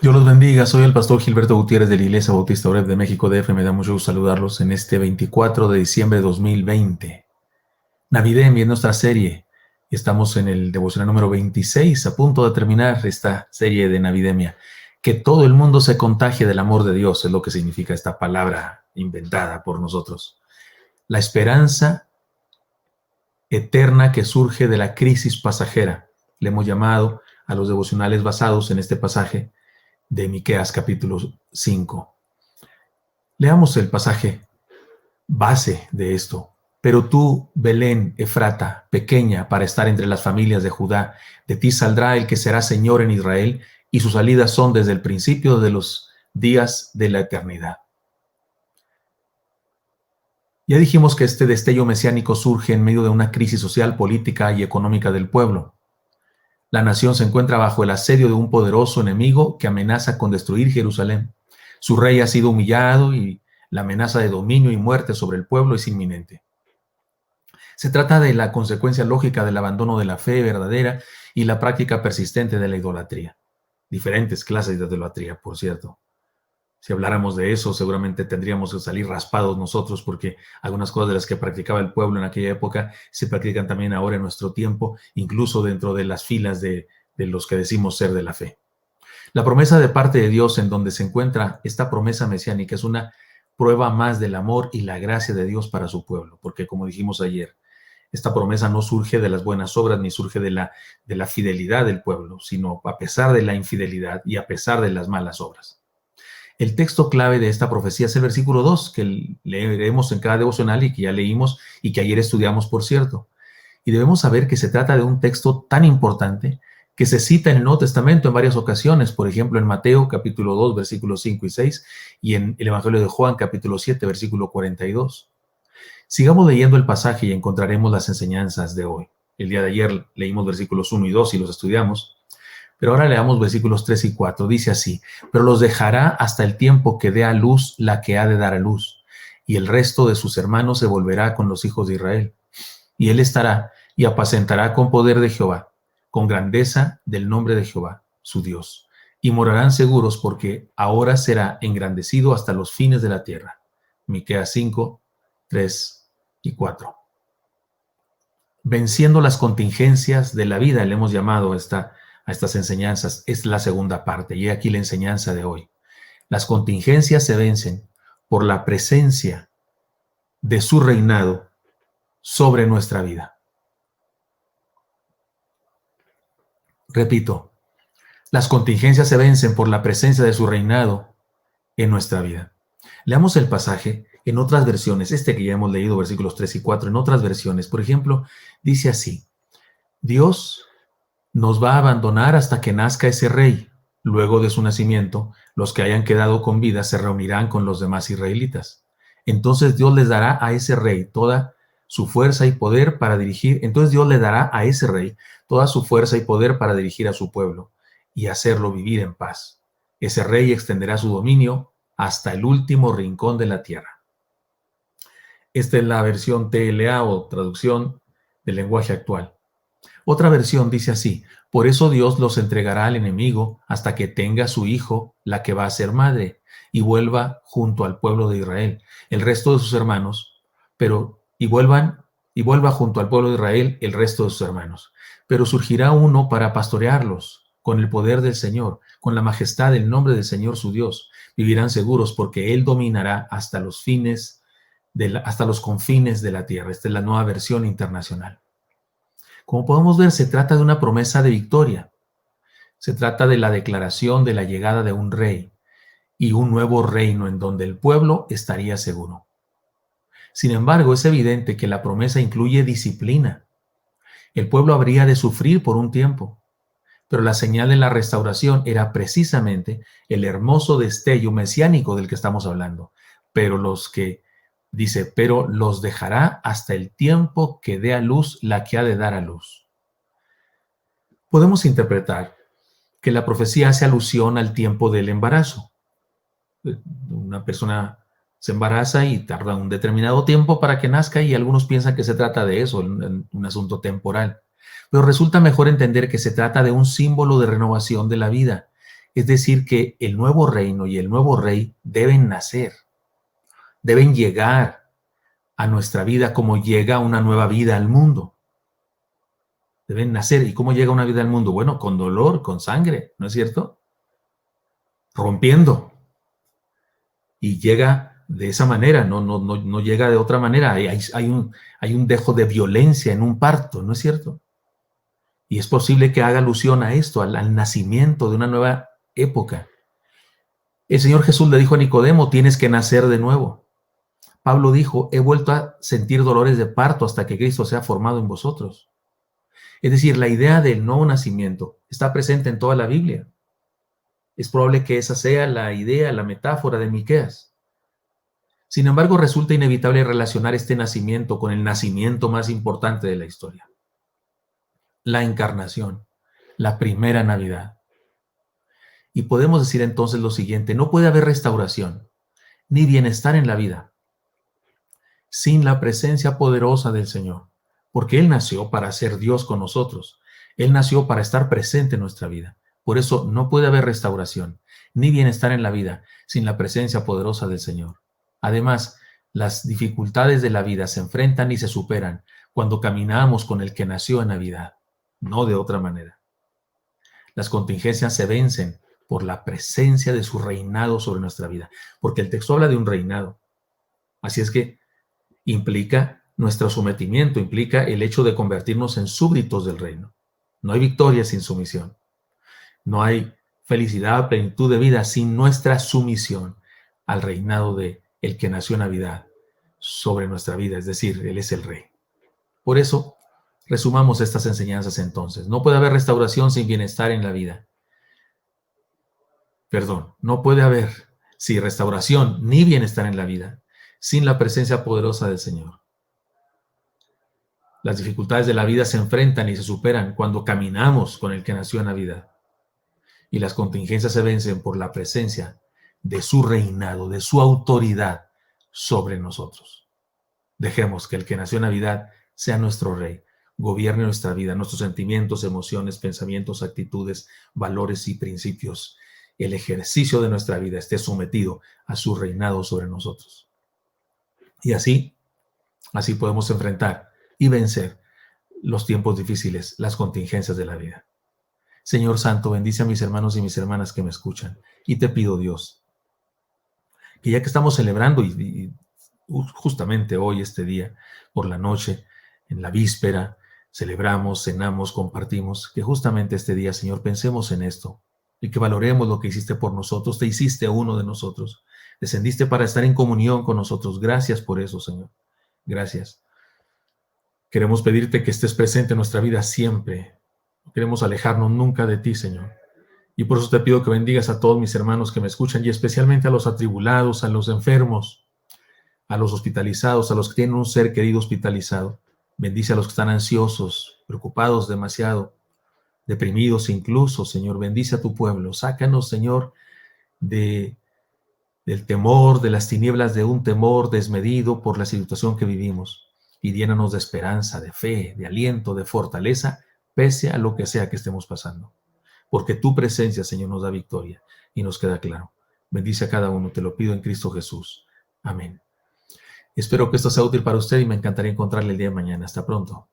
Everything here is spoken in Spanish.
Dios los bendiga, soy el pastor Gilberto Gutiérrez de la Iglesia Bautista Oreb de México DF. Me da mucho gusto saludarlos en este 24 de diciembre de 2020. Navidemia es nuestra serie. Estamos en el devocional número 26, a punto de terminar esta serie de Navidemia. Que todo el mundo se contagie del amor de Dios, es lo que significa esta palabra inventada por nosotros. La esperanza eterna que surge de la crisis pasajera. Le hemos llamado a los devocionales basados en este pasaje de Miqueas capítulo 5. Leamos el pasaje base de esto. Pero tú, Belén, Efrata, pequeña para estar entre las familias de Judá, de ti saldrá el que será Señor en Israel, y sus salidas son desde el principio de los días de la eternidad. Ya dijimos que este destello mesiánico surge en medio de una crisis social, política y económica del pueblo. La nación se encuentra bajo el asedio de un poderoso enemigo que amenaza con destruir Jerusalén. Su rey ha sido humillado y la amenaza de dominio y muerte sobre el pueblo es inminente. Se trata de la consecuencia lógica del abandono de la fe verdadera y la práctica persistente de la idolatría. Diferentes clases de idolatría, por cierto. Si habláramos de eso, seguramente tendríamos que salir raspados nosotros, porque algunas cosas de las que practicaba el pueblo en aquella época se practican también ahora en nuestro tiempo, incluso dentro de las filas de los que decimos ser de la fe. La promesa de parte de Dios, en donde se encuentra esta promesa mesiánica, es una prueba más del amor y la gracia de Dios para su pueblo, porque como dijimos ayer, esta promesa no surge de las buenas obras ni surge de la fidelidad del pueblo, sino a pesar de la infidelidad y a pesar de las malas obras. El texto clave de esta profecía es el versículo 2, que leeremos en cada devocional y que ya leímos y que ayer estudiamos, por cierto. Y debemos saber que se trata de un texto tan importante que se cita en el Nuevo Testamento en varias ocasiones, por ejemplo en Mateo capítulo 2, versículos 5 y 6, y en el Evangelio de Juan capítulo 7, versículo 42. Sigamos leyendo el pasaje y encontraremos las enseñanzas de hoy. El día de ayer leímos versículos 1 y 2 y los estudiamos. Pero ahora leamos versículos 3 y 4. Dice así: pero los dejará hasta el tiempo que dé a luz la que ha de dar a luz, y el resto de sus hermanos se volverá con los hijos de Israel. Y él estará y apacentará con poder de Jehová, con grandeza del nombre de Jehová, su Dios. Y morarán seguros porque ahora será engrandecido hasta los fines de la tierra. Miqueas 5, 3 y 4. Venciendo las contingencias de la vida, le hemos llamado a estas enseñanzas, es la segunda parte, y aquí la enseñanza de hoy. Las contingencias se vencen por la presencia de su reinado sobre nuestra vida. Repito, las contingencias se vencen por la presencia de su reinado en nuestra vida. Leamos el pasaje en otras versiones, este que ya hemos leído, versículos 3 y 4, en otras versiones. Por ejemplo, dice así: Dios nos va a abandonar hasta que nazca ese rey. Luego de su nacimiento, los que hayan quedado con vida se reunirán con los demás israelitas. Entonces Dios les dará a ese rey toda su fuerza y poder para dirigir. Entonces Dios le dará a ese rey toda su fuerza y poder para dirigir a su pueblo y hacerlo vivir en paz. Ese rey extenderá su dominio hasta el último rincón de la tierra. Esta es la versión TLA o traducción del lenguaje actual. Otra versión dice así: por eso Dios los entregará al enemigo hasta que tenga su hijo, la que va a ser madre, y vuelva junto al pueblo de Israel, el resto de sus hermanos, y vuelva junto al pueblo de Israel el resto de sus hermanos. Pero surgirá uno para pastorearlos, con el poder del Señor, con la majestad del nombre del Señor su Dios. Vivirán seguros porque Él dominará hasta los confines de la tierra. Esta es la nueva versión internacional. Como podemos ver, se trata de una promesa de victoria. Se trata de la declaración de la llegada de un rey y un nuevo reino en donde el pueblo estaría seguro. Sin embargo, es evidente que la promesa incluye disciplina. El pueblo habría de sufrir por un tiempo, pero la señal de la restauración era precisamente el hermoso destello mesiánico del que estamos hablando. Pero los dejará hasta el tiempo que dé a luz la que ha de dar a luz. Podemos interpretar que la profecía hace alusión al tiempo del embarazo. Una persona Se embaraza y tarda un determinado tiempo para que nazca y algunos piensan que se trata de eso, un asunto temporal. Pero resulta mejor entender que se trata de un símbolo de renovación de la vida. Es decir, que el nuevo reino y el nuevo rey deben nacer, deben llegar a nuestra vida como llega una nueva vida al mundo. Deben nacer. ¿Y cómo llega una vida al mundo? Bueno, con dolor, con sangre, ¿no es cierto? Rompiendo. Y llega de esa manera, no llega de otra manera. Hay un dejo de violencia en un parto, ¿no es cierto? Y es posible que haga alusión a esto, al nacimiento de una nueva época. El Señor Jesús le dijo a Nicodemo, tienes que nacer de nuevo. Pablo dijo, he vuelto a sentir dolores de parto hasta que Cristo sea formado en vosotros. Es decir, la idea del nuevo nacimiento está presente en toda la Biblia. Es probable que esa sea la idea, la metáfora de Miqueas. Sin embargo, resulta inevitable relacionar este nacimiento con el nacimiento más importante de la historia. La encarnación, la primera Navidad. Y podemos decir entonces lo siguiente, no puede haber restauración ni bienestar en la vida sin la presencia poderosa del Señor, porque Él nació para ser Dios con nosotros. Él nació para estar presente en nuestra vida. Por eso no puede haber restauración ni bienestar en la vida sin la presencia poderosa del Señor. Además, las dificultades de la vida se enfrentan y se superan cuando caminamos con el que nació en Navidad, no de otra manera. Las contingencias se vencen por la presencia de su reinado sobre nuestra vida, porque el texto habla de un reinado. Así es que implica nuestro sometimiento, implica el hecho de convertirnos en súbditos del reino. No hay victoria sin sumisión. No hay felicidad, plenitud de vida sin nuestra sumisión al reinado de el que nació en Navidad sobre nuestra vida, es decir, Él es el Rey. Por eso, resumamos estas enseñanzas entonces. No puede haber restauración sin bienestar en la vida. Perdón, no puede haber, sí, restauración ni bienestar en la vida sin la presencia poderosa del Señor. Las dificultades de la vida se enfrentan y se superan cuando caminamos con el que nació en Navidad. Y las contingencias se vencen por la presencia de su reinado, de su autoridad sobre nosotros. Dejemos que el que nació en Navidad sea nuestro Rey, gobierne nuestra vida, nuestros sentimientos, emociones, pensamientos, actitudes, valores y principios. El ejercicio de nuestra vida esté sometido a su reinado sobre nosotros. Y así podemos enfrentar y vencer los tiempos difíciles, las contingencias de la vida. Señor Santo, bendice a mis hermanos y mis hermanas que me escuchan. Y te pido, Dios, que ya que estamos celebrando y justamente hoy, este día, por la noche, en la víspera, celebramos, cenamos, compartimos, que justamente este día, Señor, pensemos en esto y que valoremos lo que hiciste por nosotros. Te hiciste uno de nosotros. Descendiste para estar en comunión con nosotros. Gracias por eso, Señor. Gracias. Queremos pedirte que estés presente en nuestra vida siempre. No queremos alejarnos nunca de ti, Señor. Y por eso te pido que bendigas a todos mis hermanos que me escuchan y especialmente a los atribulados, a los enfermos, a los hospitalizados, a los que tienen un ser querido hospitalizado. Bendice a los que están ansiosos, preocupados demasiado, deprimidos incluso, Señor. Bendice a tu pueblo. Sácanos, Señor, del temor, de las tinieblas de un temor desmedido por la situación que vivimos. Y llénanos de esperanza, de fe, de aliento, de fortaleza, pese a lo que sea que estemos pasando. Porque tu presencia, Señor, nos da victoria y nos queda claro. Bendice a cada uno, te lo pido en Cristo Jesús. Amén. Espero que esto sea útil para usted y me encantaría encontrarle el día de mañana. Hasta pronto.